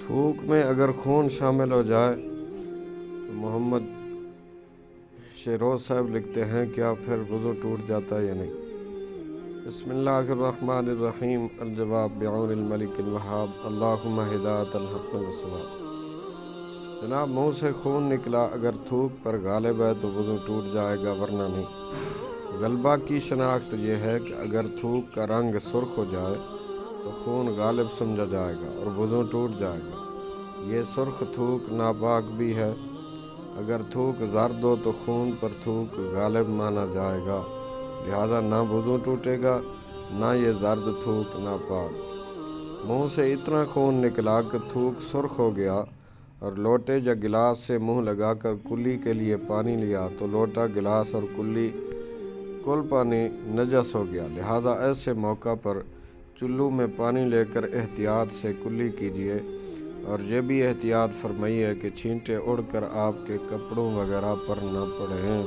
تھوک میں اگر خون شامل ہو جائے تو محمد شیروز صاحب لکھتے ہیں کیا پھر وضو ٹوٹ جاتا ہے یا نہیں؟ بسم اللہ الرحمن الرحیم۔ الجواب بعون الملک الوہاب، اللہم ہدایت الحق والصواب۔ جناب منہ سے خون نکلا، اگر تھوک پر غالب ہے تو وضو ٹوٹ جائے گا ورنہ نہیں۔ غلبہ کی شناخت یہ ہے کہ اگر تھوک کا رنگ سرخ ہو جائے تو خون غالب سمجھا جائے گا اور وضو ٹوٹ جائے گا۔ یہ سرخ تھوک ناپاک بھی ہے۔ اگر تھوک زرد ہو تو خون پر تھوک غالب مانا جائے گا، لہذا نہ وضو ٹوٹے گا نہ یہ زرد تھوک ناپاک۔ منہ سے اتنا خون نکلا کہ تھوک سرخ ہو گیا اور لوٹے یا گلاس سے منہ لگا کر کلی کے لیے پانی لیا تو لوٹا، گلاس اور کل پانی نجس ہو گیا، لہذا ایسے موقع پر چلو میں پانی لے کر احتیاط سے کلی کیجیے، اور یہ بھی احتیاط فرمائیے کہ چھینٹے اڑ کر آپ کے کپڑوں وغیرہ پر نہ پڑیں۔